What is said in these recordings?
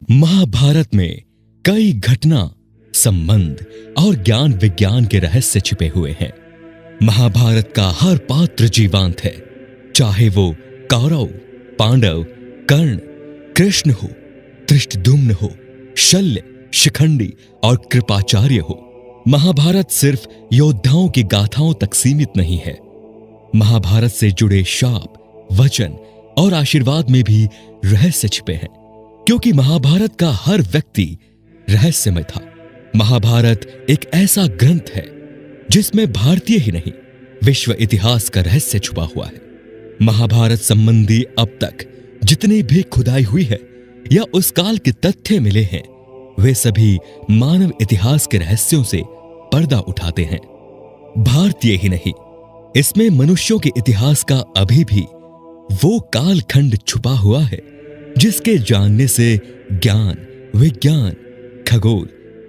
महाभारत में कई घटना, संबंध और ज्ञान विज्ञान के रहस्य छिपे हुए हैं। महाभारत का हर पात्र जीवांत है, चाहे वो कौरव, पांडव, कर्ण, कृष्ण हो, धृष्टद्युम्न हो, शल्य, शिखंडी और कृपाचार्य हो। महाभारत सिर्फ योद्धाओं की गाथाओं तक सीमित नहीं है। महाभारत से जुड़े शाप, वचन और आशीर्वाद में भी रहस्य छिपे हैं, क्योंकि महाभारत का हर व्यक्ति रहस्यमय था। महाभारत एक ऐसा ग्रंथ है जिसमें भारतीय ही नहीं, विश्व इतिहास का रहस्य छुपा हुआ है। महाभारत संबंधी अब तक जितनी भी खुदाई हुई है या उस काल के तथ्य मिले हैं, वे सभी मानव इतिहास के रहस्यों से पर्दा उठाते हैं। भारतीय ही नहीं, इसमें मनुष्यों के इतिहास का अभी भी वो कालखंड छुपा हुआ है जिसके जानने से ज्ञान, विज्ञान, खगोल,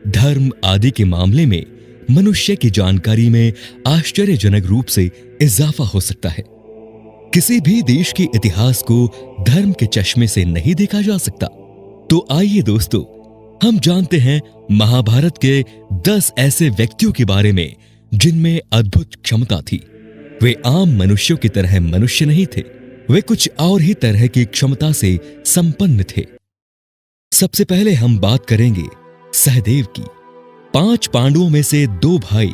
धर्म आदि के मामले में मनुष्य की जानकारी में आश्चर्यजनक रूप से इजाफा हो सकता है। किसी भी देश के इतिहास को धर्म के चश्मे से नहीं देखा जा सकता। तो आइए दोस्तों, हम जानते हैं महाभारत के 10 ऐसे व्यक्तियों के बारे में जिनमें अद्भुत क्षमता थी। वे आम मनुष्यों की तरह मनुष्य नहीं थे, वे कुछ और ही तरह की क्षमता से संपन्न थे। सबसे पहले हम बात करेंगे सहदेव की। 5 पांडवों में से 2 भाई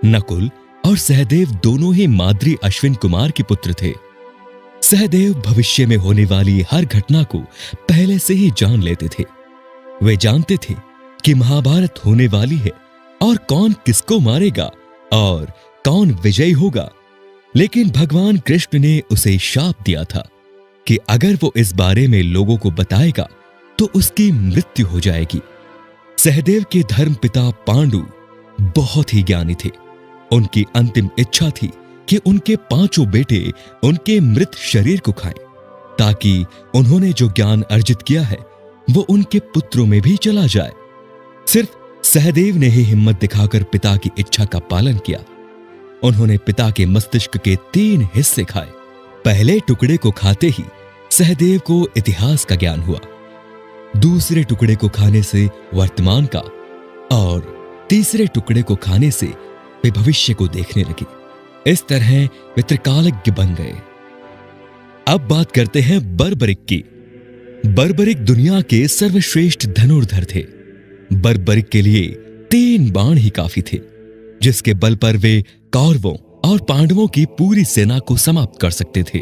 नकुल और सहदेव दोनों ही माद्री अश्विन कुमार के पुत्र थे। सहदेव भविष्य में होने वाली हर घटना को पहले से ही जान लेते थे। वे जानते थे कि महाभारत होने वाली है और कौन किसको मारेगा और कौन विजयी होगा। लेकिन भगवान कृष्ण ने उसे शाप दिया था कि अगर वो इस बारे में लोगों को बताएगा तो उसकी मृत्यु हो जाएगी। सहदेव के धर्मपिता पांडु बहुत ही ज्ञानी थे। उनकी अंतिम इच्छा थी कि उनके 5 बेटे उनके मृत शरीर को खाएं, ताकि उन्होंने जो ज्ञान अर्जित किया है वो उनके पुत्रों में भी चला जाए। सिर्फ सहदेव ने ही हिम्मत दिखाकर पिता की इच्छा का पालन किया। उन्होंने पिता के मस्तिष्क के 3 हिस्से खाए। पहले टुकड़े को खाते ही सहदेव को इतिहास का ज्ञान हुआ, दूसरे टुकड़े को खाने से वर्तमान का, और तीसरे टुकड़े को खाने से वे भविष्य को देखने लगे। इस तरह वे त्रिकालज्ञ बन गए। अब बात करते हैं बर्बरिक की। बर्बरिक दुनिया के सर्वश्रेष्ठ धनुर्धर थे। बर्बरिक के लिए 3 बाण ही काफी थे, जिसके बल पर वे कौरवों और पांडवों की पूरी सेना को समाप्त कर सकते थे।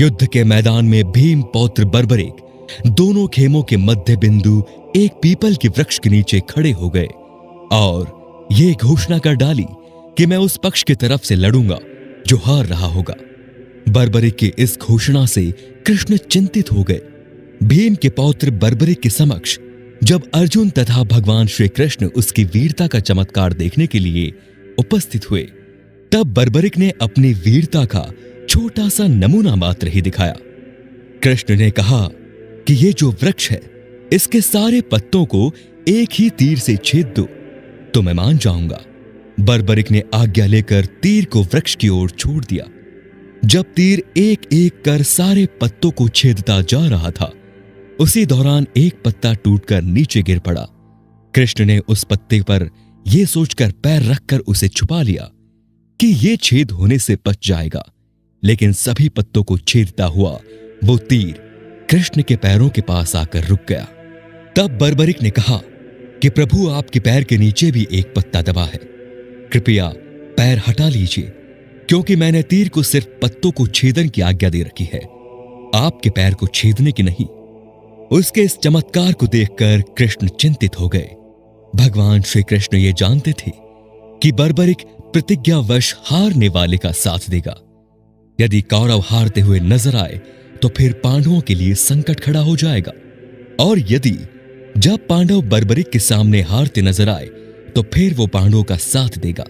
युद्ध के मैदान में भीम पौत्र बर्बरिक दोनों खेमों के मध्य बिंदु एक पीपल के वृक्ष के नीचे खड़े हो गए और ये घोषणा कर डाली कि मैं उस पक्ष की तरफ से लड़ूंगा जो हार रहा होगा। बर्बरिक की इस घोषणा से कृष्ण चिंतित हो गए। भीम के पौत्र बर्बरिक के समक्ष जब अर्जुन तथा भगवान श्री कृष्ण उसकी वीरता का चमत्कार देखने के लिए उपस्थित हुए, तब बर्बरिक ने अपनी वीरता का छोटा सा नमूना मात्र ही दिखाया। कृष्ण ने कहा कि ये जो वृक्ष है, इसके सारे पत्तों को एक ही तीर से छेद दो तो मैं मान जाऊंगा। बर्बरिक ने आज्ञा लेकर तीर को वृक्ष की ओर छोड़ दिया। जब तीर एक एक कर सारे पत्तों को छेदता जा रहा था, उसी दौरान एक पत्ता टूटकर नीचे गिर पड़ा। कृष्ण ने उस पत्ते पर यह सोचकर पैर रखकर उसे छुपा लिया कि यह छेद होने से बच जाएगा, लेकिन सभी पत्तों को छेदता हुआ वो तीर कृष्ण के पैरों के पास आकर रुक गया। तब बर्बरिक ने कहा कि प्रभु, आपके पैर के नीचे भी एक पत्ता दबा है, कृपया पैर हटा लीजिए, क्योंकि मैंने तीर को सिर्फ पत्तों को छेदन की आज्ञा दे रखी है, आपके पैर को छेदने की नहीं। उसके इस चमत्कार को देखकर कृष्ण चिंतित हो गए। भगवान श्री कृष्ण ये जानते थे कि बर्बरिक प्रतिज्ञावश हारने वाले का साथ देगा। यदि कौरव हारते हुए नजर आए तो फिर पांडवों के लिए संकट खड़ा हो जाएगा, और यदि जब पांडव बर्बरिक के सामने हारते नजर आए तो फिर वो पांडवों का साथ देगा।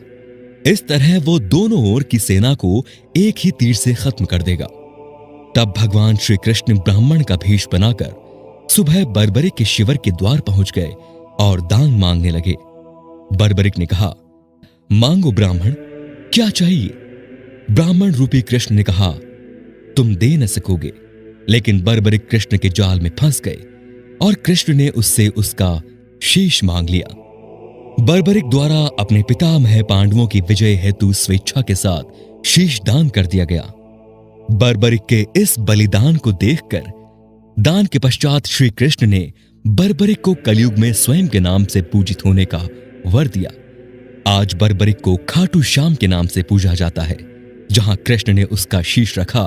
इस तरह वो दोनों ओर की सेना को एक ही तीर से खत्म कर देगा। तब भगवान श्री कृष्ण ब्राह्मण का भेष बनाकर सुबह बर्बरिक के शिविर के द्वार पहुंच गए और दान मांगने लगे। बर्बरिक ने कहा, मांगो ब्राह्मण, क्या चाहिए? ब्राह्मण रूपी कृष्ण ने कहा, तुम दे न सकोगे। लेकिन बर्बरिक कृष्ण के जाल में फंस गए। और कृष्ण ने उससे उसका शीश मांग लिया। बर्बरिक द्वारा अपने पितामह पांडवों की विजय हेतु स्वेच्छा के साथ शीश दान कर दिया गया। बर्बरिक के इस बलिदान को देखकर दान के पश्चात श्री कृष्ण ने बर्बरिक को कलयुग में स्वयं के नाम से पूजित होने का वर दिया। आज बर्बरिक को खाटू श्याम के नाम से पूजा जाता है। जहां कृष्ण ने उसका शीश रखा,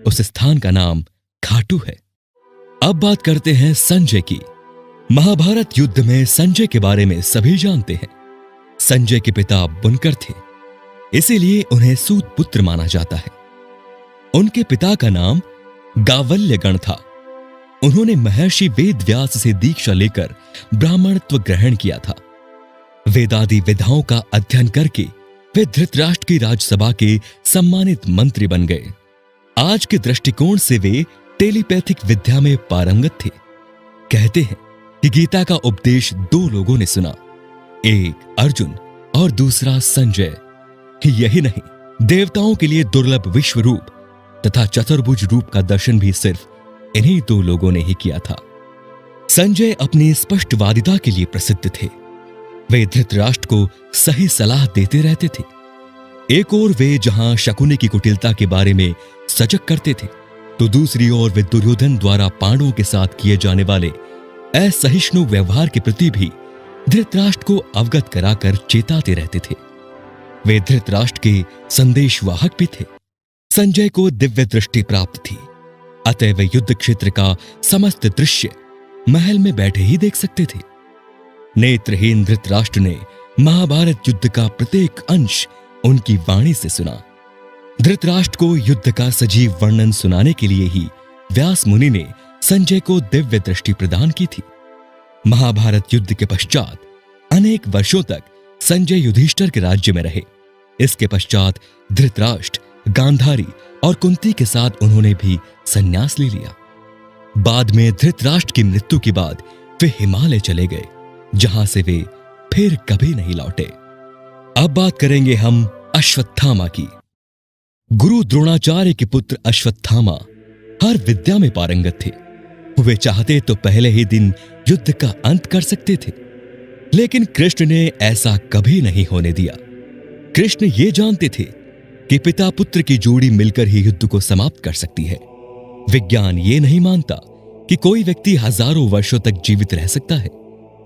उस स्थान का नाम खाटू है। अब बात करते हैं संजय की। महाभारत युद्ध में संजय के बारे में सभी जानते हैं। संजय के पिता बुनकर थे, इसीलिए उन्हें सूत पुत्र माना जाता है। उनके पिता का नाम गावल्यगण था। उन्होंने महर्षि वेदव्यास से दीक्षा लेकर ब्राह्मणत्व ग्रहण किया था। वेदादि विधाओं का अध्ययन करके वे धृतराष्ट्र की राजसभा के सम्मानित मंत्री बन गए। आज के दृष्टिकोण से वे टेलीपैथिक विद्या में पारंगत थे। कहते हैं कि गीता का उपदेश दो लोगों ने सुना, एक अर्जुन और दूसरा संजय। यही नहीं, देवताओं के लिए दुर्लभ विश्व रूप तथा चतुर्भुज रूप का दर्शन भी सिर्फ इन्हीं दो लोगों ने ही किया था। संजय अपनी स्पष्टवादिता के लिए प्रसिद्ध थे। वे धृतराष्ट्र को सही सलाह देते रहते थे। एक ओर वे जहां शकुनी की कुटिलता के बारे में सजग करते थे, तो दूसरी ओर वे दुर्योधन द्वारा पांडवों के साथ किए जाने वाले असहिष्णु व्यवहार के प्रति भी धृतराष्ट्र को अवगत कराकर चेताते रहते थे। वे धृतराष्ट्र के संदेशवाहक भी थे। संजय को दिव्य दृष्टि प्राप्त थी, अतः वे युद्ध क्षेत्र का समस्त दृश्य महल में बैठे ही देख सकते थे। नेत्रहीन धृतराष्ट्र ने महाभारत युद्ध का प्रत्येक अंश उनकी वाणी से सुना। धृतराष्ट्र को युद्ध का सजीव वर्णन सुनाने के लिए ही व्यास मुनि ने संजय को दिव्य दृष्टि प्रदान की थी। महाभारत युद्ध के पश्चात अनेक वर्षों तक संजय युधिष्ठिर के राज्य में रहे। इसके पश्चात धृतराष्ट्र, गांधारी और कुंती के साथ उन्होंने भी संन्यास ले लिया। बाद में धृतराष्ट्र की मृत्यु के बाद वे हिमालय चले गए, जहां से वे फिर कभी नहीं लौटे। अब बात करेंगे हम अश्वत्थामा की। गुरु द्रोणाचार्य के पुत्र अश्वत्थामा हर विद्या में पारंगत थे। वे चाहते तो पहले ही दिन युद्ध का अंत कर सकते थे, लेकिन कृष्ण ने ऐसा कभी नहीं होने दिया। कृष्ण ये जानते थे कि पिता पुत्र की जोड़ी मिलकर ही युद्ध को समाप्त कर सकती है। विज्ञान ये नहीं मानता कि कोई व्यक्ति हजारों वर्षों तक जीवित रह सकता है।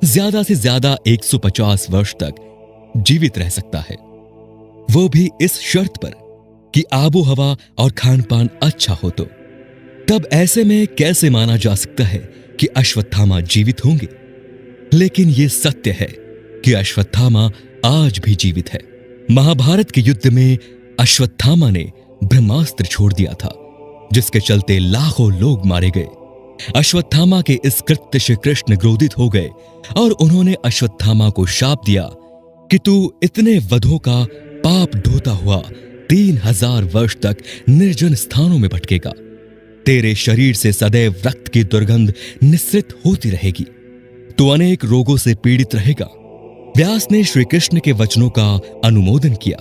ज्यादा से ज्यादा 150 वर्ष तक जीवित रह सकता है, वो भी इस शर्त पर कि आबो हवा और खान पान अच्छा हो। तो तब ऐसे में कैसे माना जा सकता है कि अश्वत्थामा जीवित होंगे? लेकिन यह सत्य है कि अश्वत्थामा आज भी जीवित है। महाभारत के युद्ध में अश्वत्थामा ने ब्रह्मास्त्र छोड़ दिया था, जिसके चलते लाखों लोग मारे गए। अश्वत्थामा के इस कृत्य से कृष्ण क्रोधित हो गए और उन्होंने अश्वत्थामा को शाप दिया कि तू इतने वधों का पाप ढोता हुआ 3000 वर्ष तक निर्जन स्थानों में भटकेगा। तेरे शरीर से सदैव रक्त की दुर्गंध निस्सृत होती रहेगी। तू अनेक रोगों से पीड़ित रहेगा। व्यास ने श्री कृष्ण के वचनों का अनुमोदन किया।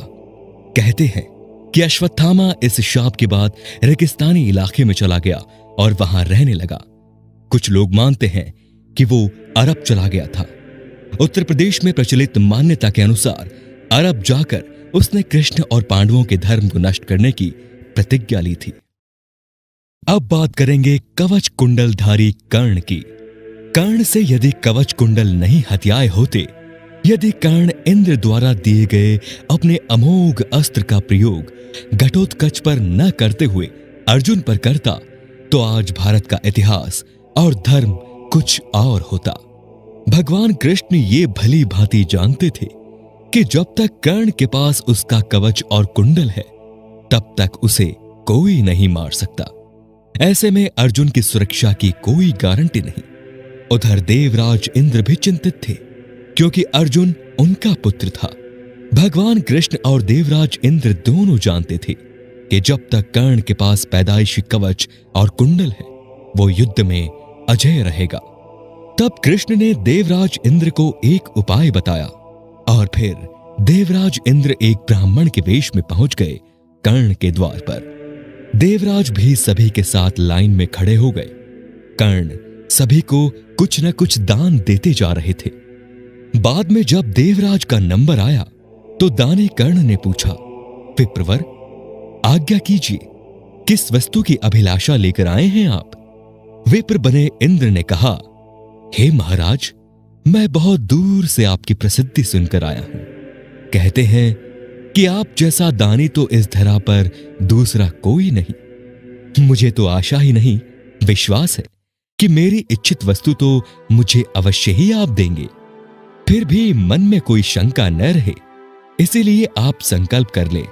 कहते हैं कि अश्वत्थामा इस शाप के बाद रेगिस्तानी इलाके में चला गया और वहां रहने लगा। कुछ लोग मानते हैं कि वो अरब चला गया था। उत्तर प्रदेश में प्रचलित मान्यता के अनुसार अरब जाकर उसने कृष्ण और पांडवों के धर्म को नष्ट करने की प्रतिज्ञा ली थी। अब बात करेंगे कवच कुंडलधारी कर्ण की। कर्ण से यदि कवच कुंडल नहीं हथियाए होते, यदि कर्ण इंद्र द्वारा दिए गए अपने अमोघ अस्त्र का प्रयोग घटोत्कच पर न करते हुए अर्जुन पर करता, तो आज भारत का इतिहास और धर्म कुछ और होता। भगवान कृष्ण ये भली भांति जानते थे कि जब तक कर्ण के पास उसका कवच और कुंडल है, तब तक उसे कोई नहीं मार सकता। ऐसे में अर्जुन की सुरक्षा की कोई गारंटी नहीं। उधर देवराज इंद्र भी चिंतित थे, क्योंकि अर्जुन उनका पुत्र था। भगवान कृष्ण और देवराज इंद्र दोनों जानते थे कि जब तक कर्ण के पास पैदाइशी कवच और कुंडल है, वो युद्ध में अजय रहेगा। तब कृष्ण ने देवराज इंद्र को एक उपाय बताया और फिर देवराज इंद्र एक ब्राह्मण के वेश में पहुंच गए कर्ण के द्वार पर। देवराज भी सभी के साथ लाइन में खड़े हो गए। कर्ण सभी को कुछ न कुछ दान देते जा रहे थे। बाद में जब देवराज का नंबर आया तो दानी कर्ण ने पूछा, विप्रवर, आज्ञा कीजिए, किस वस्तु की अभिलाषा लेकर आए हैं आप? विप्र बने इंद्र ने कहा, हे महाराज, मैं बहुत दूर से आपकी प्रसिद्धि सुनकर आया हूं। कहते हैं कि आप जैसा दानी तो इस धरा पर दूसरा कोई नहीं। मुझे तो आशा ही नहीं, विश्वास है कि मेरी इच्छित वस्तु तो मुझे अवश्य ही आप देंगे। फिर भी मन में कोई शंका न रहे, इसीलिए आप संकल्प कर ले,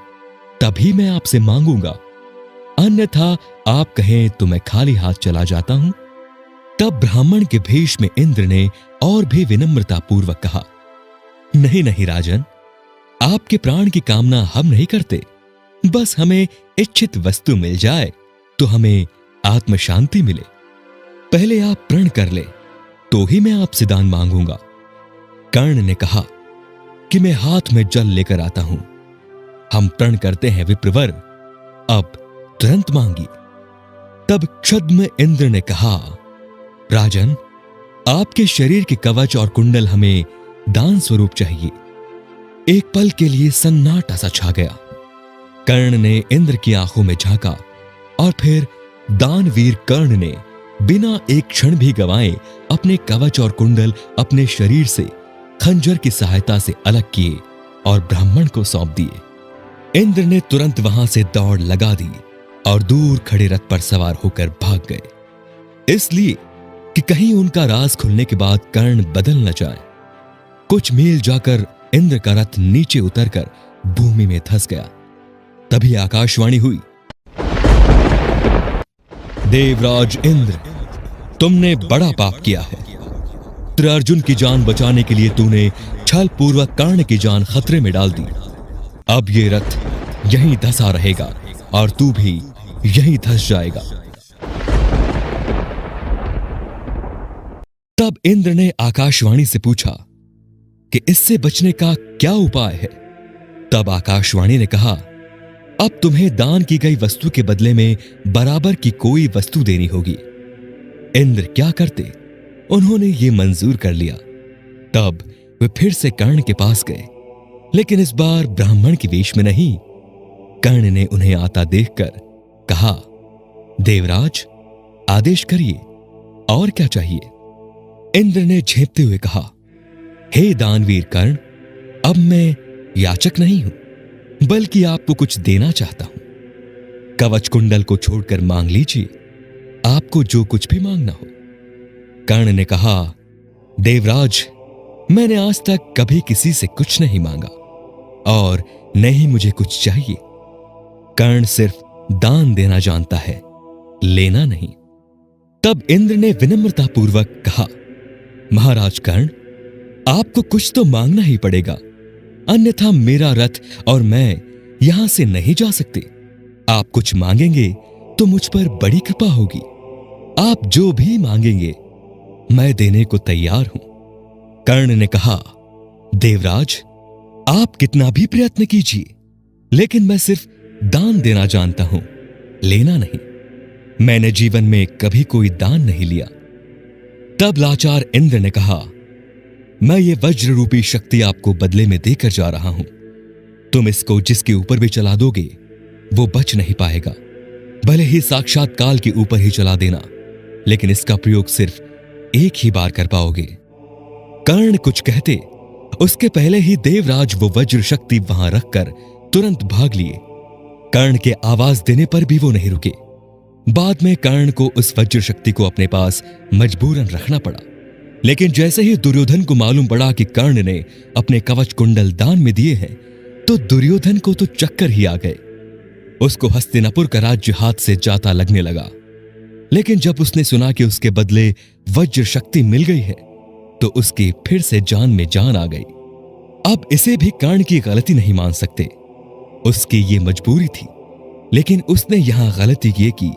तभी मैं आपसे मांगूंगा। अन्यथा आप कहें तो मैं खाली हाथ चला जाता हूं। तब ब्राह्मण के भेष में इंद्र ने और भी विनम्रता पूर्वक कहा, नहीं नहीं राजन, आपके प्राण की कामना हम नहीं करते। बस हमें इच्छित वस्तु मिल जाए तो हमें आत्म शांति मिले। पहले आप प्रण कर ले तो ही मैं आपसे दान मांगूंगा। कर्ण ने कहा कि मैं हाथ में जल लेकर आता हूं। हम प्रण करते हैं विप्रवर, अब तुरंत मांगिए। तब क्षुद्र इंद्र ने कहा, राजन, आपके शरीर के कवच और कुंडल हमें दान स्वरूप चाहिए। एक पल के लिए सन्नाटा सा छा गया। कर्ण ने इंद्र की आंखों में झांका और फिर दानवीर कर्ण ने बिना एक क्षण भी गंवाए अपने कवच और कुंडल अपने शरीर से खंजर की सहायता से अलग किए और ब्राह्मण को सौंप दिए। इंद्र ने तुरंत वहां से दौड़ लगा दी और दूर खड़े रथ पर सवार होकर भाग गए, इसलिए कि कहीं उनका राज खुलने के बाद कर्ण बदल न जाए। कुछ मील जाकर इंद्र का रथ नीचे उतरकर भूमि में धंस गया। तभी आकाशवाणी हुई, देवराज इंद्र, तुमने बड़ा पाप किया है। अर्जुन की जान बचाने के लिए तूने छल पूर्वक कर्ण की जान खतरे में डाल दी। अब ये रथ यहीं धंसा रहेगा और तू भी यहीं धंस जाएगा। तब इंद्र ने आकाशवाणी से पूछा कि इससे बचने का क्या उपाय है? तब आकाशवाणी ने कहा, अब तुम्हें दान की गई वस्तु के बदले में बराबर की कोई वस्तु देनी होगी। इंद्र क्या करते, उन्होंने ये मंजूर कर लिया। तब वे फिर से कर्ण के पास गए, लेकिन इस बार ब्राह्मण के वेश में नहीं। कर्ण ने उन्हें आता देखकर कहा, देवराज, आदेश करिए, और क्या चाहिए? इंद्र ने झेपते हुए कहा, हे दानवीर कर्ण, अब मैं याचक नहीं हूं, बल्कि आपको कुछ देना चाहता हूं। कवच कुंडल को छोड़कर मांग लीजिए, आपको जो कुछ भी मांगना हो। कर्ण ने कहा, देवराज, मैंने आज तक कभी किसी से कुछ नहीं मांगा और न ही मुझे कुछ चाहिए। कर्ण सिर्फ दान देना जानता है, लेना नहीं। तब इंद्र ने विनम्रता पूर्वक कहा, महाराज कर्ण, आपको कुछ तो मांगना ही पड़ेगा, अन्यथा मेरा रथ और मैं यहां से नहीं जा सकते। आप कुछ मांगेंगे तो मुझ पर बड़ी कृपा होगी। आप जो भी मांगेंगे मैं देने को तैयार हूं। कर्ण ने कहा, देवराज, आप कितना भी प्रयत्न कीजिए, लेकिन मैं सिर्फ दान देना जानता हूं, लेना नहीं। मैंने जीवन में कभी कोई दान नहीं लिया। तब लाचार इंद्र ने कहा, मैं ये वज्र रूपी शक्ति आपको बदले में देकर जा रहा हूं। तुम इसको जिसके ऊपर भी चला दोगे वो बच नहीं पाएगा। भले ही साक्षात काल के ऊपर ही चला देना, लेकिन इसका प्रयोग सिर्फ एक ही बार कर पाओगे। कर्ण कुछ कहते, उसके पहले ही देवराज वो वज्र शक्ति वहां रखकर तुरंत भाग लिए। कर्ण के आवाज देने पर भी वो नहीं रुके। बाद में कर्ण को उस वज्र शक्ति को अपने पास मजबूरन रखना पड़ा, लेकिन जैसे ही दुर्योधन को मालूम पड़ा कि कर्ण ने अपने कवच कुंडल दान में दिए हैं, तो दुर्योधन को तो चक्कर ही आ गए। उसको हस्तिनापुर का राज्य हाथ से जाता लगने लगा। लेकिन जब उसने सुना कि उसके बदले वज्र शक्ति मिल गई है, तो उसकी फिर से जान में जान आ गई। अब इसे भी कर्ण की गलती नहीं मान सकते, उसकी ये मजबूरी थी। लेकिन उसने यहां गलती ये की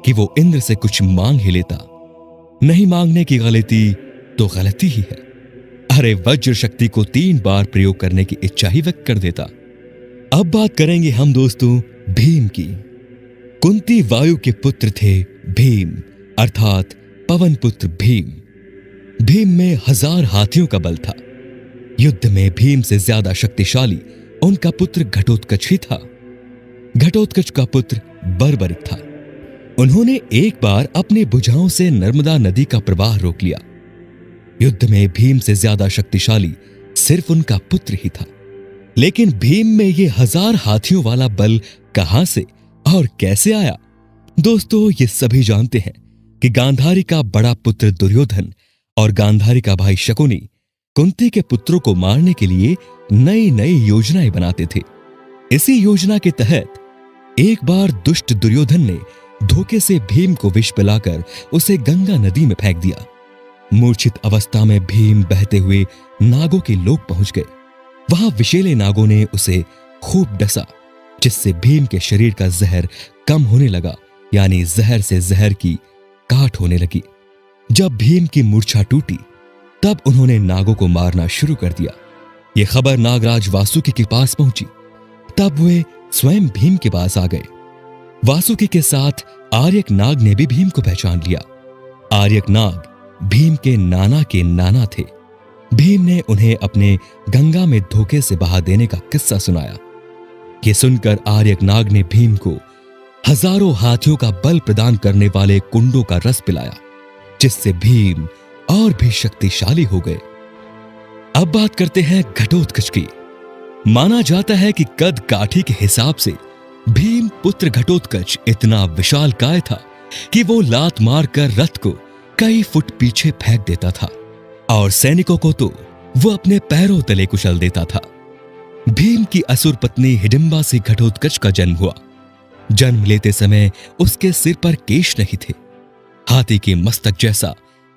कि वो इंद्र से कुछ मांग ही लेता। नहीं मांगने की गलती तो गलती ही है। अरे, वज्र शक्ति को 3 बार प्रयोग करने की इच्छा ही व्यक्त कर देता। अब बात करेंगे हम दोस्तों भीम की। कुंती वायु के पुत्र थे भीम, अर्थात पवन पुत्र भीम। भीम में 1000 हाथियों का बल था। युद्ध में भीम से ज्यादा शक्तिशाली उनका पुत्र घटोत्कच ही था। घटोत्कच का पुत्र बर्बरिक था। उन्होंने एक बार अपनी भुजाओं से नर्मदा नदी का प्रवाह रोक लिया। युद्ध में भीम से ज्यादा शक्तिशाली सिर्फ उनका पुत्र ही था। लेकिन भीम में ये 1000 हाथियों वाला बल कहां से और कैसे आया? दोस्तों, ये सभी जानते हैं कि गांधारी का बड़ा पुत्र दुर्योधन और गांधारी का भाई शकुनी कुंती के पुत्रों को मारने के लिए नई नई योजनाएं बनाते थे। इसी योजना के तहत एक बार दुष्ट दुर्योधन ने धोखे से भीम को विष पिलाकर उसे गंगा नदी में फेंक दिया। मूर्छित अवस्था में भीम बहते हुए नागों के लोक पहुंच गए। वहां विषैले नागों ने उसे खूब डसा, जिससे भीम के शरीर का जहर कम होने लगा, यानी जहर से जहर की काट होने लगी। जब भीम की मूर्छा टूटी, तब उन्होंने नागों को मारना शुरू कर दिया। यह खबर नागराज वासुकी के पास पहुंची। तब वे स्वयं भीम के पास आ गए। वासुकी के साथ आर्यक नाग ने भी भीम को पहचान लिया। आर्यक नाग भीम के नाना थे। भीम ने उन्हें अपने गंगा में धोखे से बहा देने का किस्सा सुनाया। यह सुनकर आर्यक नाग ने भीम को 1000 हाथियों का बल प्रदान करने वाले कुंडों का रस पिलाया, जिससे भीम और भी शक्तिशाली हो गए। अब बात करते हैं घटोत्कच की। माना जाता है कि कद काठी के हिसाब से भीम पुत्र घटोत्कच इतना विशालकाय था कि वो लात मारकर रथ को कई फुट पीछे फेंक देता था और सैनिकों को तो वो अपने पैरों तले कुचल देता था। भीम की असुर पत्नी हिडिंबा से घटोत्कच का जन्म हुआ। जन्म लेते समय उसके सिर पर केश नहीं थे। हाथी के मस्तक जैसा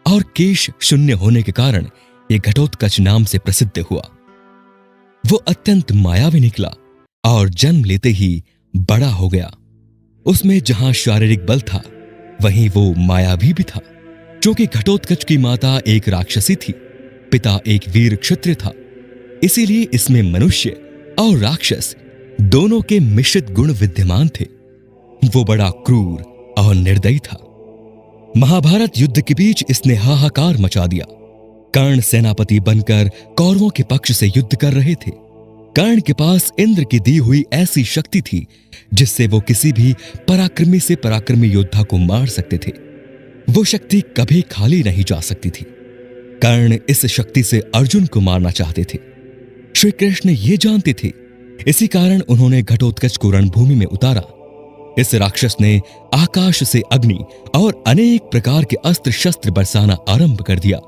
और केश शून्य होने के कारण यह घटोत्कच नाम से प्रसिद्ध हुआ। वो अत्यंत मायावी निकला और जन्म लेते ही बड़ा हो गया। उसमें जहां शारीरिक बल था, वहीं वो मायावी भी था। क्योंकि घटोत्कच की माता एक राक्षसी थी, पिता एक वीर क्षत्रिय था, इसीलिए इसमें मनुष्य और राक्षस दोनों के मिश्रित गुण विद्यमान थे। वो बड़ा क्रूर और निर्दयी था। महाभारत युद्ध के बीच इसने हाहाकार मचा दिया। कर्ण सेनापति बनकर कौरवों के पक्ष से युद्ध कर रहे थे। कर्ण के पास इंद्र की दी हुई ऐसी शक्ति थी जिससे वो किसी भी पराक्रमी से पराक्रमी योद्धा को मार सकते थे। वो शक्ति कभी खाली नहीं जा सकती थी। कर्ण इस शक्ति से अर्जुन को मारना चाहते थे। श्री कृष्ण ये जानते थे, इसी कारण उन्होंने घटोत्कच को रणभूमि में उतारा। इस राक्षस ने आकाश से अग्नि और अनेक प्रकार के अस्त्र शस्त्र बरसाना आरंभ कर दिया,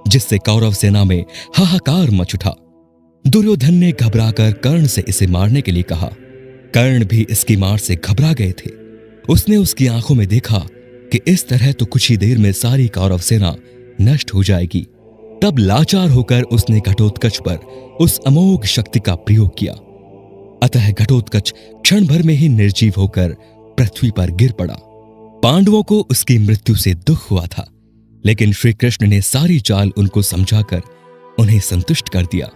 जिससे कौरव सेना में हाहाकार मच उठा। दुर्योधन ने घबराकर कर्ण से इसे मारने के लिए कहा। कर्ण भी इसकी मार से घबरा गए थे। उसने उसकी आंखों में देखा कि इस तरह तो कुछ ही देर में सारी कौरव सेना नष्ट हो जाएगी। तब लाचार होकर उसने घटोत्कच पर उस अमोघ शक्ति का प्रयोग किया। अतः घटोत्कच क्षण भर में ही निर्जीव होकर पृथ्वी पर गिर पड़ा। पांडवों को उसकी मृत्यु से दुख हुआ था, लेकिन श्री कृष्ण ने सारी चाल उनको समझाकर उन्हें संतुष्ट कर दिया।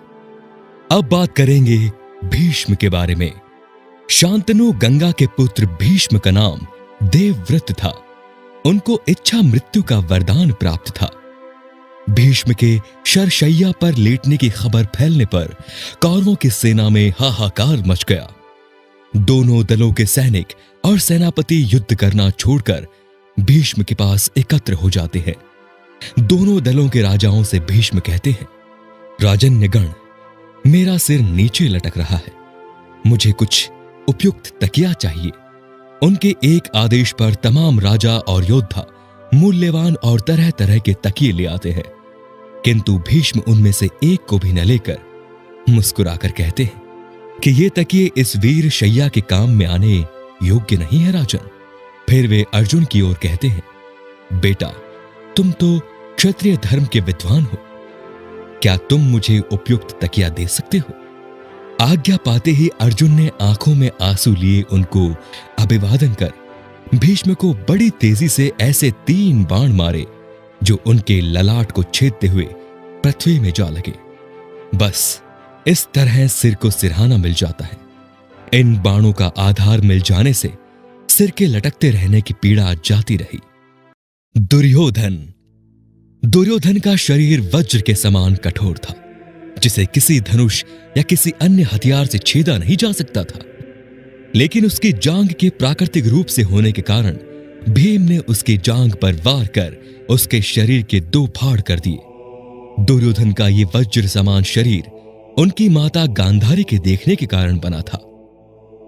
अब बात करेंगे भीष्म के बारे में। शांतनु गंगा के पुत्र भीष्म का नाम देवव्रत था। उनको इच्छा मृत्यु का वरदान प्राप्त था। भीष्म के शरशैया पर लेटने की खबर फैलने पर कौरवों की सेना में हाहाकार मच गया। दोनों दलों के सैनिक और सेनापति युद्ध करना छोड़कर भीष्म के पास एकत्र हो जाते हैं। दोनों दलों के राजाओं से भीष्म कहते हैं, राजन्यगण, मेरा सिर नीचे लटक रहा है, मुझे कुछ उपयुक्त तकिया चाहिए। उनके एक आदेश पर तमाम राजा और योद्धा मूल्यवान और तरह तरह के तकिए ले आते हैं, किंतु भीष्म उनमें से एक को भी न लेकर मुस्कुराकर कहते हैं कि ये तकिए इस वीर शैया के काम में आने योग्य नहीं है राजन। फिर वे अर्जुन की ओर कहते हैं, बेटा, तुम तो क्षत्रिय धर्म के विद्वान हो, क्या तुम मुझे उपयुक्त तकिया दे सकते हो? आज्ञा पाते ही अर्जुन ने आंखों में आंसू लिए उनको अभिवादन कर भीष्म को बड़ी तेजी से ऐसे 3 बाण मारे जो उनके ललाट को छेदते हुए पृथ्वी में जा लगे। बस इस तरह सिर को सिरहाना मिल जाता है। इन बाणों का आधार मिल जाने से सिर के लटकते रहने की पीड़ा जाती रही। दुर्योधन। दुर्योधन का शरीर वज्र के समान कठोर था, जिसे किसी धनुष या किसी अन्य हथियार से छेदा नहीं जा सकता था। लेकिन उसकी जांग के प्राकृतिक रूप से होने के कारण भीम ने उसकी जांग पर वार कर उसके शरीर के 2 फाड़ कर दिए। दुर्योधन का ये वज्र समान शरीर उनकी माता गांधारी के देखने के कारण बना था।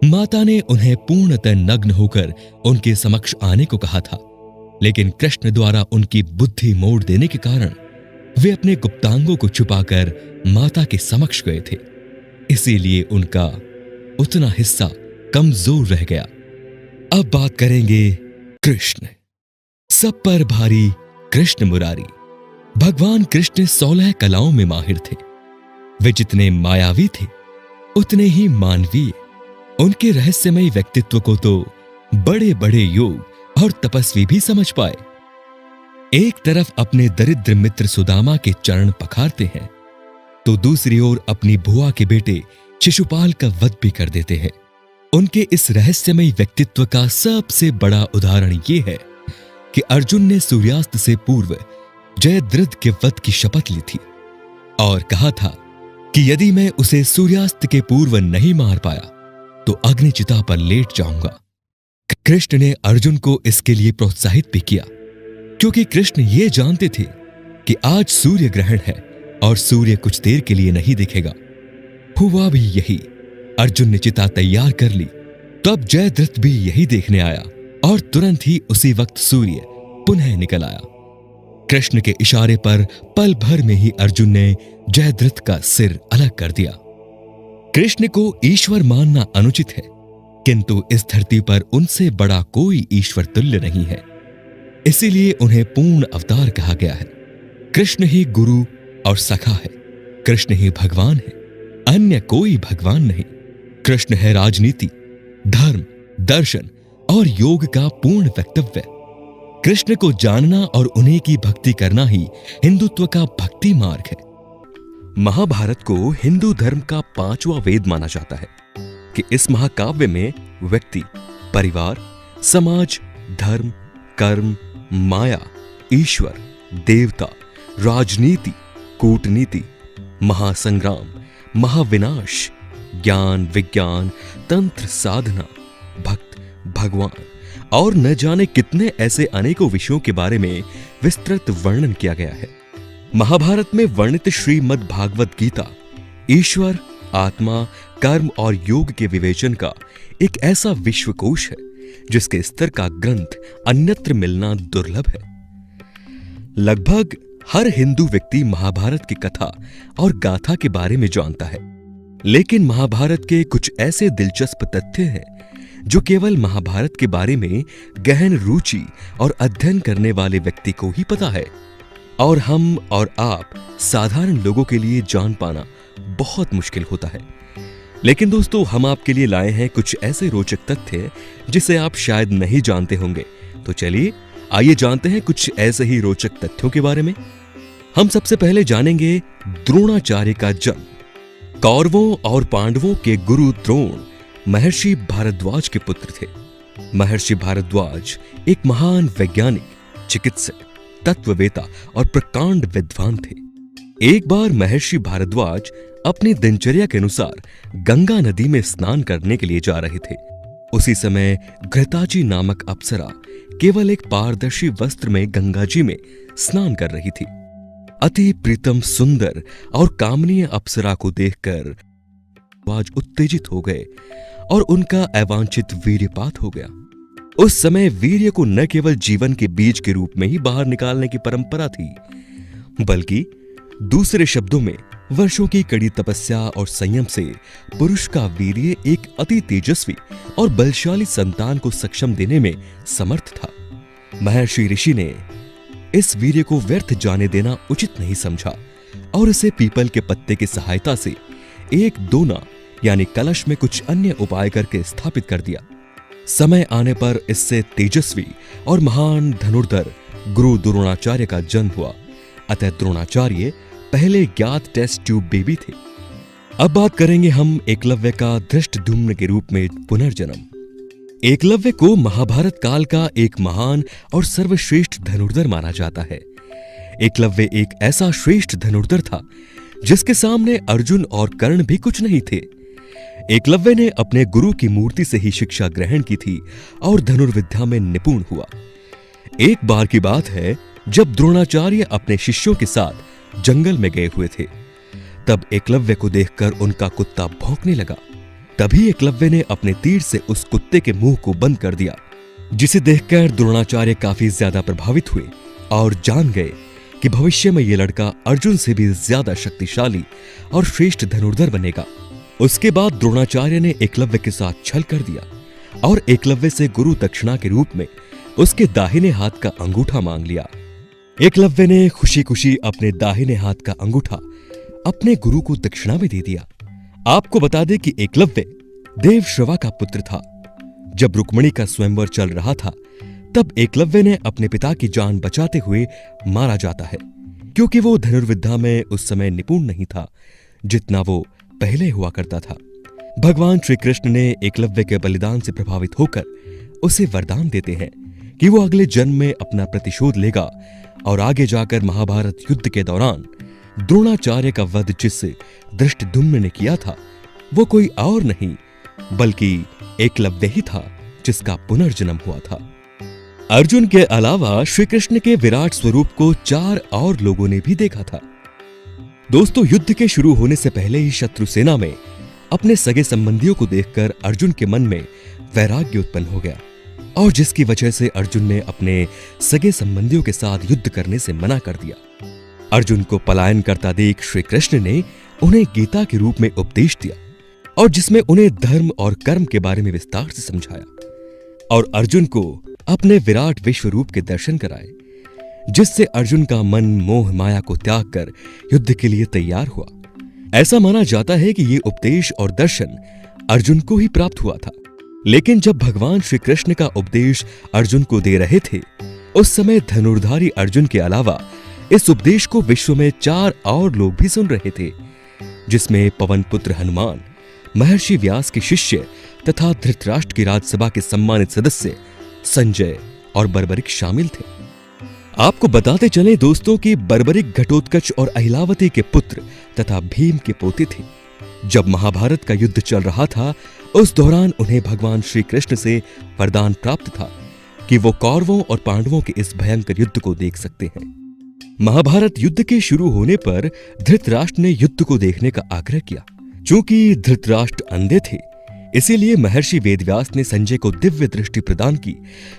माता ने उन्हें पूर्णतः नग्न होकर उनके समक्ष आने को कहा था, लेकिन कृष्ण द्वारा उनकी बुद्धि मोड़ देने के कारण वे अपने गुप्तांगों को छुपाकर माता के समक्ष गए थे। इसीलिए उनका उतना हिस्सा कमजोर रह गया। अब बात करेंगे कृष्ण। सब पर भारी कृष्ण मुरारी। भगवान कृष्ण 16 कलाओं में माहिर थे। वे जितने मायावी थे उतने ही मानवीय। उनके रहस्यमय व्यक्तित्व को तो बड़े बड़े योग और तपस्वी भी समझ पाए। एक तरफ अपने दरिद्र मित्र सुदामा के चरण पखारते हैं, तो दूसरी ओर अपनी बुआ के बेटे शिशुपाल का वध भी कर देते हैं। उनके इस रहस्यमय व्यक्तित्व का सबसे बड़ा उदाहरण यह है कि अर्जुन ने सूर्यास्त से पूर्व जयद्रथ के वध की शपथ ली थी और कहा था कि यदि मैं उसे सूर्यास्त के पूर्व नहीं मार पाया तो अग्निचिता पर लेट जाऊंगा। कृष्ण ने अर्जुन को इसके लिए प्रोत्साहित भी किया, क्योंकि कृष्ण ये जानते थे कि आज सूर्य ग्रहण है और सूर्य कुछ देर के लिए नहीं दिखेगा। हुआ भी यही। अर्जुन ने चिता तैयार कर ली, तब जयद्रथ भी यही देखने आया और तुरंत ही उसी वक्त सूर्य पुनः निकल आया। कृष्ण के इशारे पर पल भर में ही अर्जुन ने जयद्रथ का सिर अलग कर दिया। कृष्ण को ईश्वर मानना अनुचित है, किंतु इस धरती पर उनसे बड़ा कोई ईश्वर तुल्य नहीं है। इसीलिए उन्हें पूर्ण अवतार कहा गया है। कृष्ण ही गुरु और सखा है। कृष्ण ही भगवान है, अन्य कोई भगवान नहीं। कृष्ण है राजनीति, धर्म, दर्शन और योग का पूर्ण वक्तव्य। कृष्ण को जानना और उन्हीं की भक्ति करना ही हिंदुत्व का भक्ति मार्ग है। महाभारत को हिंदू धर्म का 5वां वेद माना जाता है कि इस महाकाव्य में व्यक्ति, परिवार, समाज, धर्म, कर्म, माया, ईश्वर, देवता, राजनीति, कूटनीति, महासंग्राम, महाविनाश, ज्ञान, विज्ञान, तंत्र, साधना, भक्त, भगवान और न जाने कितने ऐसे अनेकों विषयों के बारे में विस्तृत वर्णन किया गया है। महाभारत में वर्णित श्रीमद् भागवत गीता ईश्वर, आत्मा, कर्म और योग के विवेचन का एक ऐसा विश्वकोश है जिसके स्तर का ग्रंथ अन्यत्र मिलना दुर्लभ है। लगभग हर हिंदू व्यक्ति महाभारत की कथा और गाथा के बारे में जानता है, लेकिन महाभारत के कुछ ऐसे दिलचस्प तथ्य हैं जो केवल महाभारत के बारे में गहन रुचि और अध्ययन करने वाले व्यक्ति को ही पता है, और हम और आप साधारण लोगों के लिए जान पाना बहुत मुश्किल होता है। लेकिन दोस्तों, हम आपके लिए लाए हैं कुछ ऐसे रोचक तथ्य जिसे आप शायद नहीं जानते होंगे। तो चलिए आइए जानते हैं कुछ ऐसे ही रोचक तथ्यों के बारे में। हम सबसे पहले जानेंगे द्रोणाचार्य का जन्म। कौरवों और पांडवों के गुरु द्रोण महर्षि भारद्वाज के पुत्र थे। महर्षि भारद्वाज एक महान वैज्ञानिक, चिकित्सक, तत्ववेता और प्रकांड विद्वान थे। एक बार महर्षि भारद्वाज अपनी दिनचर्या के अनुसार गंगा नदी में स्नान करने के लिए जा रहे थे। उसी समय घृताची नामक अप्सरा केवल एक पारदर्शी वस्त्र में गंगा जी में स्नान कर रही थी। अति प्रीतम, सुंदर और कामनीय अप्सरा को देखकर आज उत्तेजित हो गए और उनका अवांछित वीर्यपात हो गया। उस समय वीर्य को न केवल जीवन के बीज के रूप में ही बाहर निकालने की परंपरा थी, बल्कि दूसरे शब्दों में वर्षों की कड़ी तपस्या और संयम से पुरुष का वीर्य एक अति तेजस्वी और बलशाली संतान को सक्षम देने में समर्थ था। महर्षि ऋषि ने इस वीर्य को व्यर्थ जाने देना उचित नहीं समझा और इसे पीपल के पत्ते की सहायता से एक दोना यानी कलश में कुछ अन्य उपाय करके स्थापित कर दिया। समय आने पर इससे तेजस्वी और महान धनुर्धर गुरु द्रोणाचार्य का जन्म हुआ। अतः द्रोणाचार्य पहले ज्ञात टेस्ट ट्यूब बेबी थे। अब बात करेंगे हम एकलव्य का धृष्टद्युम्न के रूप में पुनर्जन्म। एकलव्य को महाभारत काल का एक महान और सर्वश्रेष्ठ धनुर्धर माना जाता है। एकलव्य एक ऐसा श्रेष्ठ धनुर्धर था जिसके सामने अर्जुन और कर्ण भी कुछ नहीं थे। एकलव्य ने अपने गुरु की मूर्ति से ही शिक्षा ग्रहण की थी और धनुर्विद्या में निपुण हुआ। एक बार की बात है जब द्रोणाचार्य अपने शिष्यों के साथ जंगल में गए हुए थे। तब एकलव्य को देखकर उनका कुत्ता भौंकने लगा। तभी एकलव्य ने अपने तीर से उस कुत्ते के मुंह को बंद कर दिया, जिसे देखकर द्रोणाचार्य काफी ज्यादा प्रभावित हुए और जान गए कि भविष्य में यह लड़का अर्जुन से भी ज्यादा शक्तिशाली और श्रेष्ठ धनुर्धर बनेगा। उसके बाद द्रोणाचार्य ने एकलव्य के साथ छल कर दिया और एकलव्य से गुरु दक्षिणा के रूप में उसके दाहिने हाथ का अंगूठा मांग लिया। एकलव्य ने खुशी खुशी अपने दाहिने हाथ का अंगूठा अपने गुरु को दक्षिणा में दे दिया। आपको बता दें कि एकलव्य देवश्रवा का पुत्र था। जब रुक्मिणी का स्वयंवर चल रहा था तब एकलव्य ने अपने पिता की जान बचाते हुए मारा जाता है, क्योंकि वो धनुर्विद्या में उस समय निपुण नहीं था जितना वो पहले हुआ करता था। भगवान श्री कृष्ण ने एकलव्य के बलिदान से प्रभावित होकर उसे वरदान देते हैं कि वो अगले जन्म में अपना प्रतिशोध लेगा और आगे जाकर महाभारत युद्ध के दौरान द्रोणाचार्य का वध जिस धृष्टद्युम्न ने किया था वो कोई और नहीं बल्कि एकलव्य ही था जिसका पुनर्जन्म हुआ था। अर्जुन के अलावा श्री कृष्ण के विराट स्वरूप को 4 और लोगों ने भी देखा था। दोस्तों, युद्ध के शुरू होने से पहले ही शत्रु सेना में अपने सगे संबंधियों को देखकर अर्जुन के मन में वैराग्य उत्पन्न हो गया और जिसकी वजह से अर्जुन ने अपने सगे संबंधियों के साथ युद्ध करने से मना कर दिया। अर्जुन को पलायन करता देख श्री कृष्ण ने उन्हें गीता के रूप में उपदेश दिया और जिसमें उन्हें धर्म और कर्म के बारे में विस्तार से समझाया और अर्जुन को अपने विराट विश्व रूप के दर्शन कराए, जिससे अर्जुन का मन मोह माया को त्याग कर युद्ध के लिए तैयार हुआ। ऐसा माना जाता है कि ये उपदेश और दर्शन अर्जुन को ही प्राप्त हुआ था। लेकिन जब भगवान श्री कृष्ण का उपदेश अर्जुन को दे रहे थे उस समय धनुर्धारी अर्जुन के अलावा इस उपदेश को विश्व में 4 और लोग भी सुन रहे थे, जिसमें पवन पुत्र हनुमान, महर्षि व्यास के शिष्य तथा धृतराष्ट्र की राज्यसभा के सम्मानित सदस्य संजय और बर्बरिक शामिल थे। आपको बताते चले दोस्तों कि बर्बरिक घटोत्कच और अहिलावती के पुत्र तथा भीम के पोते थे। जब महाभारत का युद्ध चल रहा था उस दौरान उन्हें भगवान श्री कृष्ण से वरदान प्राप्त था कि वो कौरवों और पांडवों के इस भयंकर युद्ध को देख सकते हैं। महाभारत युद्ध के शुरू होने पर धृतराष्ट्र ने युद्ध को देखने का आग्रह किया। चूंकि धृतराष्ट्र अंधे थे इसीलिए महर्षि वेदव्यास ने संजय को दिव्य दृष्टि प्रदान की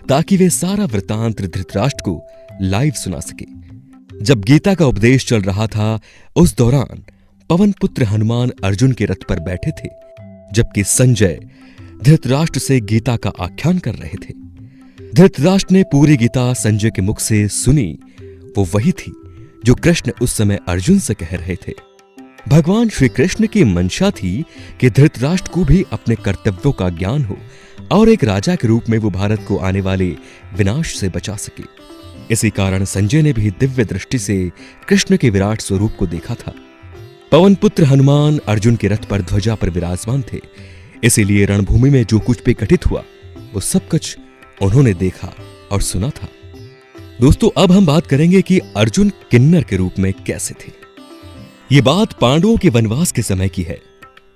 ताकि वे सारा वृतांत धृतराष्ट्र को लाइव सुना सके। जब गीता का उपदेश चल रहा था उस दौरान पवन पुत्र हनुमान अर्जुन के रथ पर बैठे थे, जबकि संजय धृतराष्ट्र से गीता का आख्यान कर रहे थे। धृतराष्ट्र ने पूरी गीता संजय के मुख से सुनी। वो वही थी जो कृष्ण उस समय अर्जुन से कह रहे थे। भगवान श्री कृष्ण की मंशा थी कि धृतराष्ट्र को भी अपने कर्तव्यों का ज्ञान हो और एक राजा के रूप में वो भारत को आने वाले विनाश से बचा सके। इसी कारण संजय ने भी दिव्य दृष्टि से कृष्ण के विराट स्वरूप को देखा था। पवन पुत्र हनुमान अर्जुन के रथ पर ध्वजा पर विराजमान थे, इसीलिए रणभूमि में जो कुछ भी घटित हुआ वो सब कुछ उन्होंने देखा और सुना था। दोस्तों, अब हम बात करेंगे कि अर्जुन किन्नर के रूप में कैसे थे। ये बात पांडवों के वनवास के समय की है।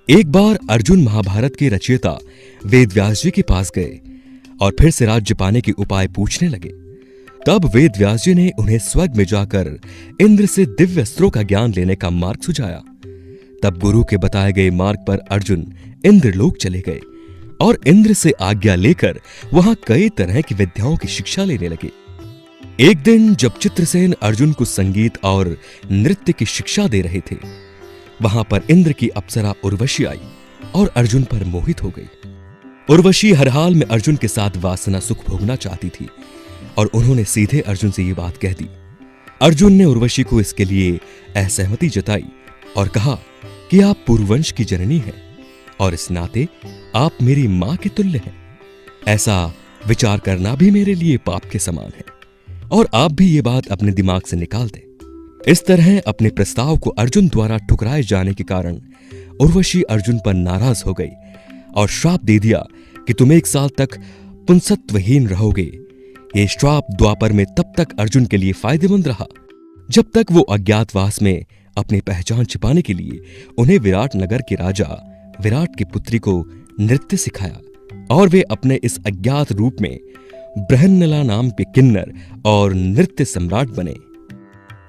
एक बार अर्जुन महाभारत के रचयिता वेदव्यास जी के पास गए और फिर से राज्य पाने के उपाय पूछने लगे। तब वेदव्यास जी ने उन्हें स्वर्ग में जाकर इंद्र से दिव्य अस्त्रों का ज्ञान लेने का मार्ग सुझाया। तब गुरु के बताए गए मार्ग पर अर्जुन इंद्रलोक चले गए और इंद्र से आज्ञा लेकर वहां कई तरह की विद्याओं की शिक्षा लेने लगे। एक दिन जब चित्रसेन अर्जुन को संगीत और नृत्य की शिक्षा दे रहे थे, वहां पर इंद्र की अप्सरा उर्वशी आई और अर्जुन पर मोहित हो गई। उर्वशी हर हाल में अर्जुन के साथ वासना सुख भोगना चाहती थी और उन्होंने सीधे अर्जुन से ये बात कह दी। अर्जुन ने उर्वशी को इसके लिए असहमति जताई और कहा कि आप पूर्ववंश की जननी हैं और इस नाते आप मेरी मां के तुल्य हैं। ऐसा विचार करना भी मेरे लिए पाप के समान है और आप भी ये बात अपने दिमाग से निकाल दें। इस तरह अपने प्रस्ताव को अर्जुन द्वारा ठुकराए जाने के कारण उर्वशी अर्जुन पर नाराज हो गई और श्राप दे दिया कि तुम 1 साल तक पुंसत्वहीन रहोगे। ये श्राप द्वापर में तब तक अर्जुन के लिए फायदेमंद रहा जब तक वो अज्ञातवास में अपनी पहचान छिपाने के लिए उन्हें विराट नगर के राजा विराट की पुत्री को नृत्य सिखाया और वे अपने इस अज्ञात रूप में बृहन्नला नाम के किन्नर और नृत्य सम्राट बने।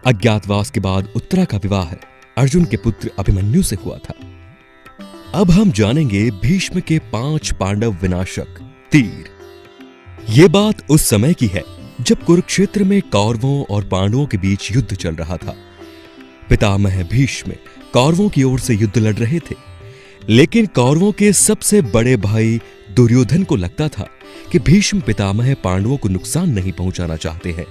अज्ञातवास के बाद उत्तरा का विवाह अर्जुन के पुत्र अभिमन्यु से हुआ था। अब हम जानेंगे भीष्म के 5 पांडव विनाशक तीर। ये बात उस समय की है जब कुरुक्षेत्र में कौरवों और पांडवों के बीच युद्ध चल रहा था। पितामह भीष्म कौरवों की ओर से युद्ध लड़ रहे थे, लेकिन कौरवों के सबसे बड़े भाई दुर्योधन को लगता था कि भीष्म पितामह पांडवों को नुकसान नहीं पहुंचाना चाहते हैं।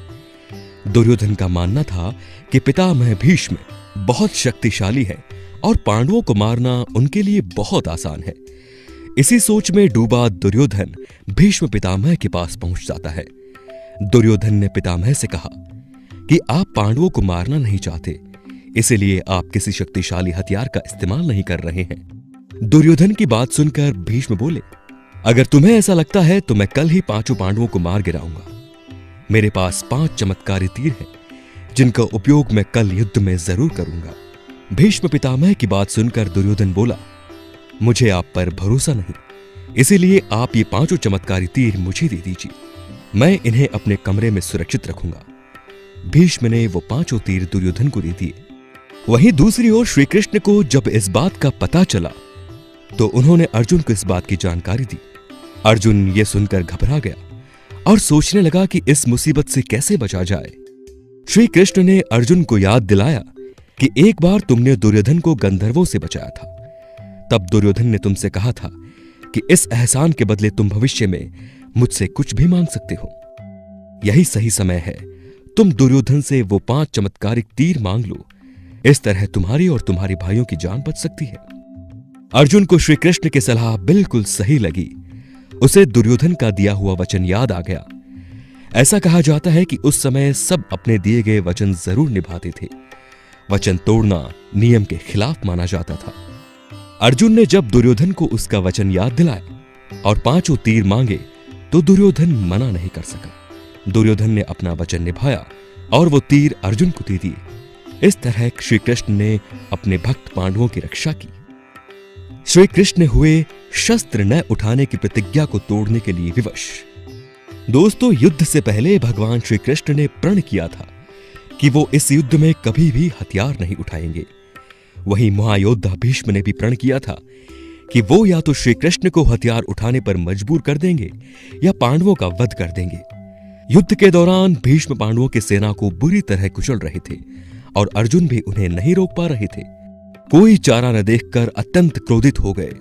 दुर्योधन का मानना था कि पितामह भीष्म बहुत शक्तिशाली है और पांडवों को मारना उनके लिए बहुत आसान है। इसी सोच में डूबा दुर्योधन भीष्म पितामह के पास पहुंच जाता है। दुर्योधन ने पितामह से कहा कि आप पांडवों को मारना नहीं चाहते, इसलिए आप किसी शक्तिशाली हथियार का इस्तेमाल नहीं कर रहे हैं। दुर्योधन की बात सुनकर भीष्म बोले, अगर तुम्हें ऐसा लगता है तो मैं कल ही 5 पांडवों को मार गिराऊंगा। मेरे पास 5 चमत्कारी तीर हैं जिनका उपयोग मैं कल युद्ध में जरूर करूंगा। भीष्म पितामह की बात सुनकर दुर्योधन बोला, मुझे आप पर भरोसा नहीं, इसीलिए आप ये 5 चमत्कारी तीर मुझे दे दीजिए, मैं इन्हें अपने कमरे में सुरक्षित रखूंगा। भीष्म ने वो 5 तीर दुर्योधन को दे दिए। वहीं दूसरी ओर श्री कृष्ण को जब इस बात का पता चला तो उन्होंने अर्जुन को इस बात की जानकारी दी। अर्जुन ये सुनकर घबरा गया और सोचने लगा कि इस मुसीबत से कैसे बचा जाए। श्री कृष्ण ने अर्जुन को याद दिलाया कि एक बार तुमने दुर्योधन को गंधर्वों से बचाया था। तब दुर्योधन ने तुमसे कहा था कि इस एहसान के बदले तुम भविष्य में मुझसे कुछ भी मांग सकते हो। यही सही समय है, तुम दुर्योधन से वो 5 चमत्कारिक तीर मांग लो। इस तरह तुम्हारी और तुम्हारे भाइयों की जान बच सकती है। अर्जुन को श्री कृष्ण की सलाह बिल्कुल सही लगी। उसे दुर्योधन का दिया हुआ वचन याद आ गया। ऐसा कहा जाता है कि उस समय सब अपने दिए गए वचन जरूर निभाते थे। वचन तोड़ना नियम के खिलाफ माना जाता था। अर्जुन ने जब दुर्योधन को उसका वचन याद दिलाया और 5 तीर मांगे तो दुर्योधन मना नहीं कर सका। दुर्योधन ने अपना वचन निभाया और वो तीर अर्जुन को दे दिए। इस तरह श्री कृष्ण ने अपने भक्त पांडवों की रक्षा की। श्री कृष्ण हुए शस्त्र न उठाने की प्रतिज्ञा को तोड़ने के लिए विवश। दोस्तों, युद्ध से पहले भगवान श्री कृष्ण ने प्रण किया था कि वो इस युद्ध में कभी भी हथियार नहीं उठाएंगे। वहीं महायोद्धा भीष्म ने भी प्रण किया था कि वो या तो श्री कृष्ण को हथियार उठाने पर मजबूर कर देंगे या पांडवों का वध कर देंगे। युद्ध के दौरान भीष्म पांडवों की सेना को बुरी तरह कुचल रहे थे और अर्जुन भी उन्हें नहीं रोक पा रहे थे। कोई चारा न देखकर अत्यंत क्रोधित हो गए।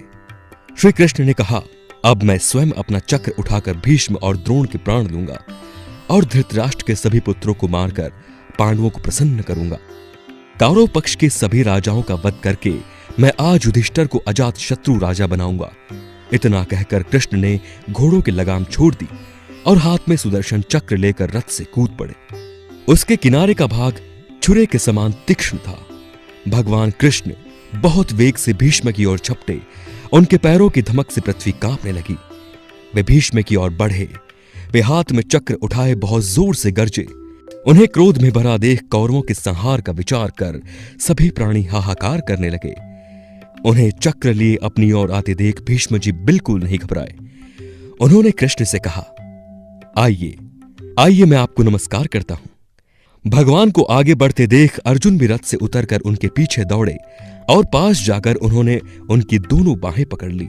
श्री कृष्ण ने कहा, अब मैं स्वयं अपना चक्र उठाकर भीष्म और द्रोण के प्राण लूंगा और धृतराष्ट्र के सभी पुत्रों को मारकर पांडवों को प्रसन्न करूंगा। कौरव पक्ष के सभी राजाओं का वध करके मैं आज युधिष्ठिर को अजात शत्रु राजा बनाऊंगा। इतना कहकर कृष्ण ने घोड़ों की लगाम छोड़ दी और हाथ में सुदर्शन चक्र लेकर रथ से कूद पड़े। उसके किनारे का भाग छुरे के समान तीक्ष्ण था। भगवान कृष्ण बहुत वेग से भीष्म की ओर झपटे। उनके पैरों की धमक से पृथ्वी कांपने लगी। वे भीष्म की ओर बढ़े। वे हाथ में चक्र उठाए बहुत जोर से गरजे। उन्हें क्रोध में भरा देख कौरवों के संहार का विचार कर सभी प्राणी हाहाकार करने लगे। उन्हें चक्र लिए अपनी ओर आते देख भीष्म जी बिल्कुल नहीं घबराए। उन्होंने कृष्ण से कहा, आइए आइए, मैं आपको नमस्कार करता हूं। भगवान को आगे बढ़ते देख अर्जुन भी रथ से उतरकर उनके पीछे दौड़े और पास जाकर उन्होंने उनकी दोनों बाहें पकड़ ली।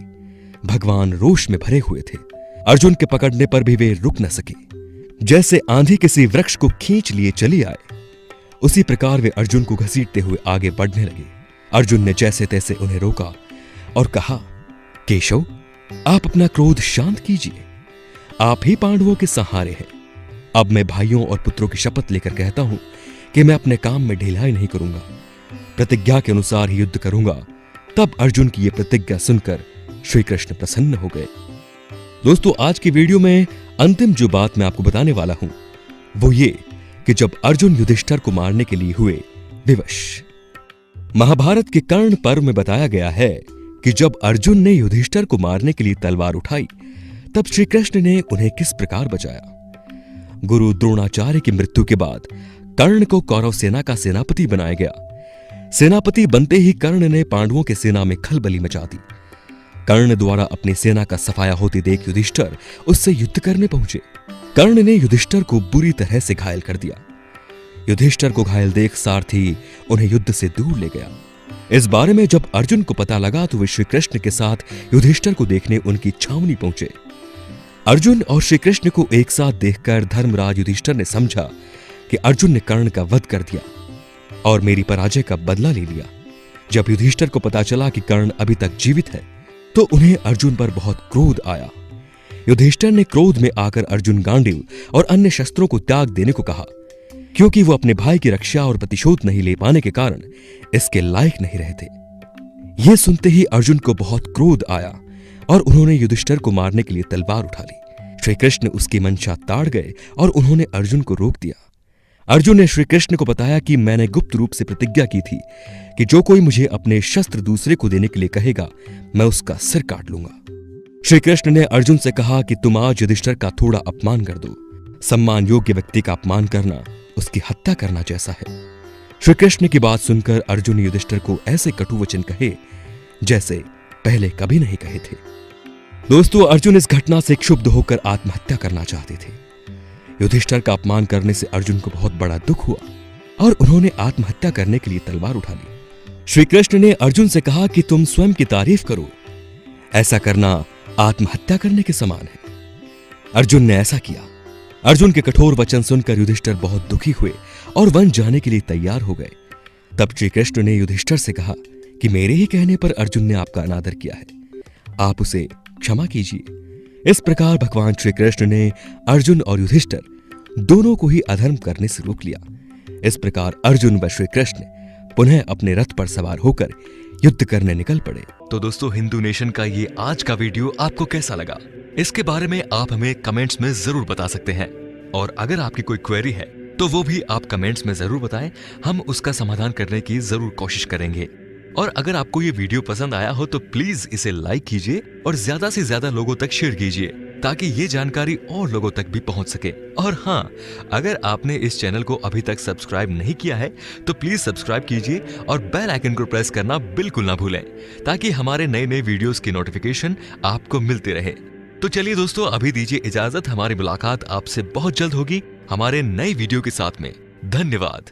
भगवान रोष में भरे हुए थे। अर्जुन के पकड़ने पर भी वे रुक न सके। जैसे आंधी किसी वृक्ष को खींच लिए चली आए, उसी प्रकार वे अर्जुन को घसीटते हुए आगे बढ़ने लगे। अर्जुन ने जैसे तैसे उन्हें रोका और कहा, केशव, आप अपना क्रोध शांत कीजिए। आप ही पांडवों के सहारे हैं। अब मैं भाइयों और पुत्रों की शपथ लेकर कहता हूं कि मैं अपने काम में ढिलाई नहीं करूंगा, प्रतिज्ञा के अनुसार ही युद्ध करूंगा। तब अर्जुन की यह प्रतिज्ञा सुनकर श्री कृष्ण प्रसन्न हो गए। दोस्तों, आज की वीडियो में अंतिम जो बात मैं आपको बताने वाला हूं वो ये कि जब अर्जुन युधिष्ठिर को मारने के लिए हुए विवश। महाभारत के कर्ण पर्व में बताया गया है कि जब अर्जुन ने युधिष्ठिर को मारने के लिए तलवार उठाई तब श्री कृष्ण ने उन्हें किस प्रकार बचाया। गुरु द्रोणाचार्य की मृत्यु के बाद कर्ण को कौरव सेना का सेनापति बनाया गया। सेनापति बनते ही कर्ण ने पांडवों की सेना में खलबली मचा दी। कर्ण द्वारा अपनी सेना का सफाया होते देख युधिष्ठिर उससे युद्ध करने पहुंचे। कर्ण ने युधिष्ठिर को बुरी तरह से घायल कर दिया। युधिष्ठिर को घायल देख सारथी उन्हें युद्ध से दूर ले गया। इस बारे में जब अर्जुन को पता लगा तो वे श्री कृष्ण के साथ युधिष्ठिर को देखने उनकी छावनी पहुंचे। अर्जुन और श्री कृष्ण को एक साथ देखकर धर्मराज युधिष्ठिर ने समझा कि अर्जुन ने कर्ण का वध कर दिया और मेरी पराजय का बदला ले लिया। जब युधिष्ठिर को पता चला कि कर्ण अभी तक जीवित है तो उन्हें अर्जुन पर बहुत क्रोध आया। युधिष्ठिर ने क्रोध में आकर अर्जुन गांडीव और अन्य शस्त्रों को त्याग देने को कहा, क्योंकि वो अपने भाई की रक्षा और प्रतिशोध नहीं ले पाने के कारण इसके लायक नहीं रहे थे। यह सुनते ही अर्जुन को बहुत क्रोध आया और उन्होंने युधिष्ठिर को मारने के लिए तलवार उठा ली। श्री कृष्ण उसकी मंशा ताड़ गए और उन्होंने अर्जुन को रोक दिया। अर्जुन ने श्री कृष्ण को बताया कि मैंने गुप्त रूप से प्रतिज्ञा की थी कि जो कोई मुझे अपने शस्त्र दूसरे को देने के लिए कहेगा मैं उसका सिर काट लूंगा। श्री कृष्ण ने अर्जुन से कहा कि तुम आज युधिष्ठिर का थोड़ा अपमान कर दो। सम्मान योग्य व्यक्ति का अपमान करना उसकी हत्या करना जैसा है। श्री कृष्ण की बात सुनकर अर्जुन ने युधिष्ठिर को ऐसे कटु वचन कहे जैसे पहले कभी नहीं कहे थे। दोस्तों, अर्जुन इस घटना से क्षुब्ध होकर आत्महत्या करना चाहते थे। युधिष्ठिर का अपमान करने से अर्जुन को बहुत बड़ा दुख हुआ और उन्होंने आत्महत्या करने के लिए तलवार उठा ली। श्री कृष्ण ने अर्जुन से कहा कि तुम स्वयं की तारीफ करो, ऐसा करना आत्महत्या करने के समान है। अर्जुन ने ऐसा किया। अर्जुन के कठोर वचन सुनकर युधिष्ठिर बहुत दुखी हुए और वन जाने के लिए तैयार हो गए। तब श्री कृष्ण ने युधिष्ठिर से कहा कि मेरे ही कहने पर अर्जुन ने आपका अनादर किया है, आप उसे क्षमा कीजिए। इस प्रकार भगवान श्री कृष्ण ने अर्जुन और युधिष्ठिर दोनों को ही अधर्म करने से रोक लिया। इस प्रकार अर्जुन व श्री कृष्ण पुनः अपने रथ पर सवार होकर युद्ध करने निकल पड़े। तो दोस्तों, हिंदू नेशन का ये आज का वीडियो आपको कैसा लगा, इसके बारे में आप हमें कमेंट्स में जरूर बता सकते हैं। और अगर आपकी कोई क्वेरी है तो वो भी आप कमेंट्स में जरूर बताएं, हम उसका समाधान करने की जरूर कोशिश करेंगे। और अगर आपको ये वीडियो पसंद आया हो तो प्लीज इसे लाइक कीजिए और ज्यादा से ज्यादा लोगों तक शेयर कीजिए ताकि ये जानकारी और लोगों तक भी पहुंच सके। और हाँ, अगर आपने इस चैनल को अभी तक सब्सक्राइब नहीं किया है तो प्लीज सब्सक्राइब कीजिए और बेल आइकन को प्रेस करना बिल्कुल ना भूलें ताकि हमारे नए नए वीडियोस की नोटिफिकेशन आपको मिलते रहे। तो चलिए दोस्तों, अभी दीजिए इजाजत। हमारी मुलाकात आपसे बहुत जल्द होगी हमारे नए वीडियो के साथ में। धन्यवाद।